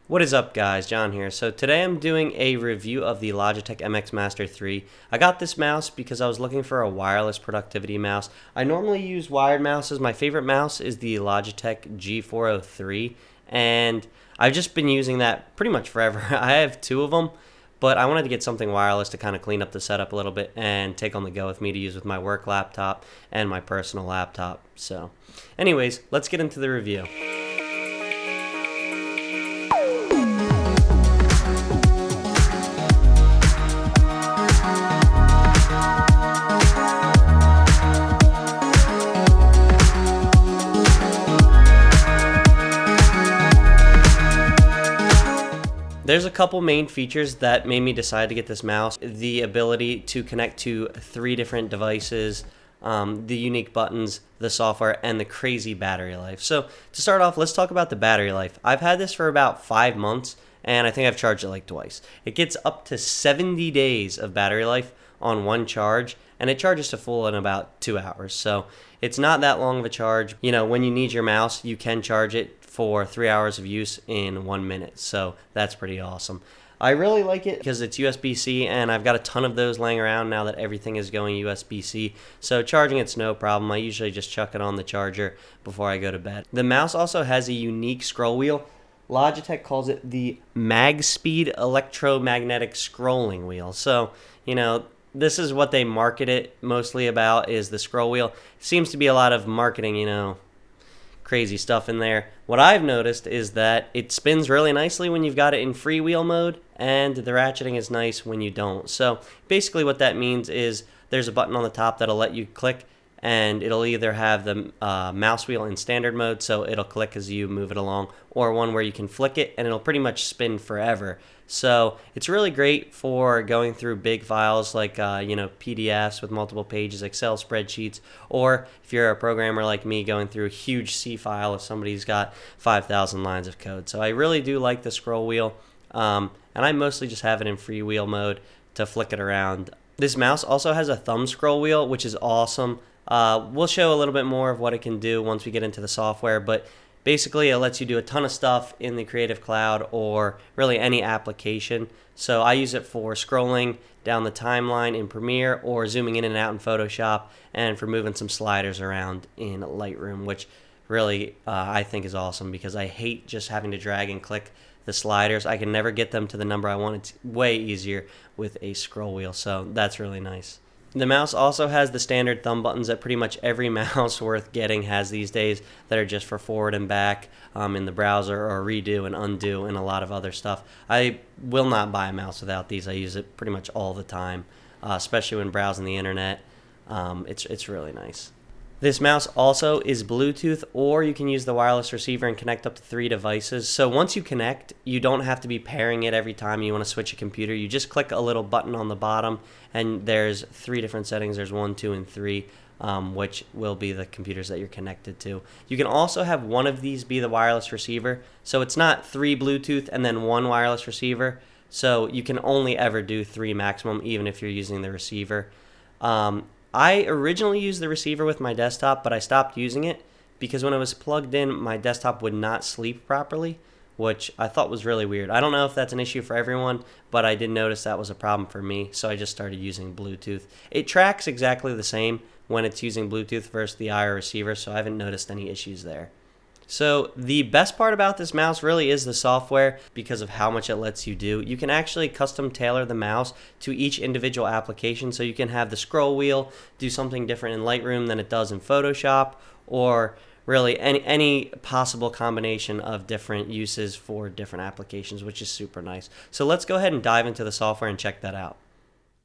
What is up, guys? John here. So today I'm doing a review of the Logitech MX Master 3. I got this mouse because I was looking for a wireless productivity mouse. I normally use wired mouses. My favorite mouse is the Logitech G403, and I've just been using that pretty much forever. I have two of them, but I wanted to get something wireless to kind of clean up the setup a little bit and take on the go with me to use with my work laptop and my personal laptop. So anyways, let's get into the review. There's a couple main features that made me decide to get this mouse. The ability to connect to 3 different devices, the unique buttons, the software, and the crazy battery life. So to start off, let's talk about the battery life. I've had this for about 5 months, and I think I've charged it like twice. It gets up to 70 days of battery life on one charge, and it charges to full in about 2 hours. So it's not that long of a charge. You know, when you need your mouse, you can charge it for 3 hours of use in 1 minute. So that's pretty awesome. I really like it because it's USB-C, and I've got a ton of those laying around now that everything is going USB-C. So charging it's no problem. I usually just chuck it on the charger before I go to bed. The mouse also has a unique scroll wheel. Logitech calls it the MagSpeed electromagnetic scrolling wheel. So, you know, this is what they market it mostly about, is the scroll wheel. Seems to be a lot of marketing, crazy stuff in there. What I've noticed is that it spins really nicely when you've got it in freewheel mode, and the ratcheting is nice when you don't. So basically what that means is there's a button on the top that'll let you click, and it'll either have the mouse wheel in standard mode, so it'll click as you move it along, or one where you can flick it and it'll pretty much spin forever. So it's really great for going through big files like PDFs with multiple pages, Excel spreadsheets, or if you're a programmer like me, going through a huge C file if somebody's got 5,000 lines of code. So I really do like the scroll wheel, and I mostly just have it in freewheel mode to flick it around. This mouse also has a thumb scroll wheel, which is awesome. We'll show a little bit more of what it can do once we get into the software, but basically it lets you do a ton of stuff in the Creative Cloud or really any application. So I use it for scrolling down the timeline in Premiere, or zooming in and out in Photoshop, and for moving some sliders around in Lightroom, which really I think is awesome because I hate just having to drag and click the sliders. I can never get them to the number I want. It's way easier with a scroll wheel, so that's really nice. The mouse also has the standard thumb buttons that pretty much every mouse worth getting has these days, that are just for forward and back in the browser, or redo and undo and a lot of other stuff. I will not buy a mouse without these. I use it pretty much all the time, especially when browsing the internet. It's really nice. This mouse also is Bluetooth, or you can use the wireless receiver and connect up to 3 devices. So once you connect, you don't have to be pairing it every time you want to switch a computer. You just click a little button on the bottom, and there's 3 different settings. There's 1, 2, and 3, which will be the computers that you're connected to. You can also have one of these be the wireless receiver. So it's not 3 Bluetooth and then 1 wireless receiver. So you can only ever do 3 maximum, even if you're using the receiver. I originally used the receiver with my desktop, but I stopped using it because when it was plugged in, my desktop would not sleep properly, which I thought was really weird. I don't know if that's an issue for everyone, but I did notice that was a problem for me, so I just started using Bluetooth. It tracks exactly the same when it's using Bluetooth versus the IR receiver, so I haven't noticed any issues there. So the best part about this mouse really is the software, because of how much it lets you do. You can actually custom tailor the mouse to each individual application, so you can have the scroll wheel do something different in Lightroom than it does in Photoshop, or really any possible combination of different uses for different applications, which is super nice. So let's go ahead and dive into the software and check that out.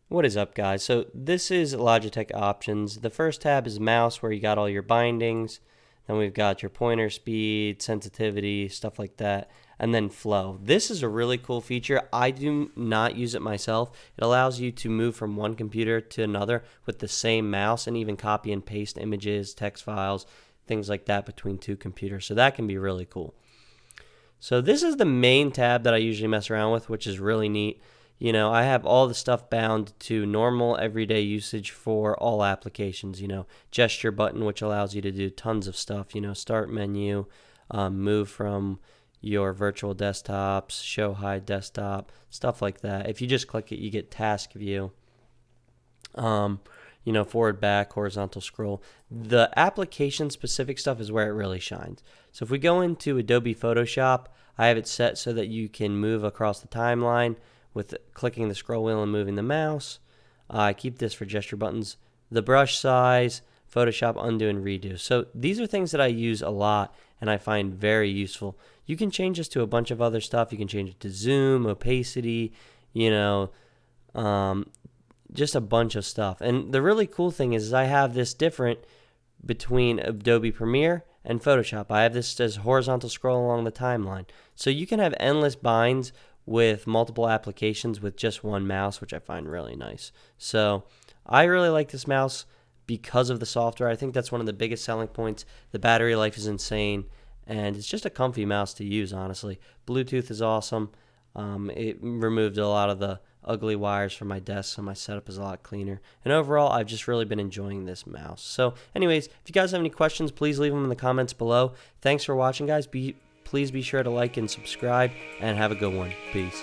What is up, guys? So this is Logitech options. The first tab is mouse, where you got all your bindings. Then we've got your pointer speed, sensitivity, stuff like that, and then flow. This is a really cool feature. I do not use it myself. It allows you to move from one computer to another with the same mouse, and even copy and paste images, text files, things like that between 2 computers. So that can be really cool. So this is the main tab that I usually mess around with, which is really neat. I have all the stuff bound to normal everyday usage for all applications. Gesture button, which allows you to do tons of stuff. Start menu, move from, your virtual desktops, show hide desktop, stuff like that. If you just click it, you get task view. Forward, back, horizontal scroll. The application specific stuff is where it really shines. So if we go into Adobe Photoshop, I have it set so that you can move across the timeline with clicking the scroll wheel and moving the mouse. I keep this for gesture buttons. The brush size, Photoshop, undo and redo. So these are things that I use a lot and I find very useful. You can change this to a bunch of other stuff. You can change it to zoom, opacity, just a bunch of stuff. And the really cool thing is I have this different between Adobe Premiere and Photoshop. I have this as horizontal scroll along the timeline. So you can have endless binds with multiple applications with just one mouse, which I find really nice. So I really like this mouse because of the software. I think that's one of the biggest selling points. The battery life is insane, and it's just a comfy mouse to use, honestly. Bluetooth is awesome. It removed a lot of the ugly wires from my desk, so my setup is a lot cleaner. And overall, I've just really been enjoying this mouse. So anyways, if you guys have any questions, please leave them in the comments below. Thanks for watching, guys. Please be sure to like and subscribe, and have a good one. Peace.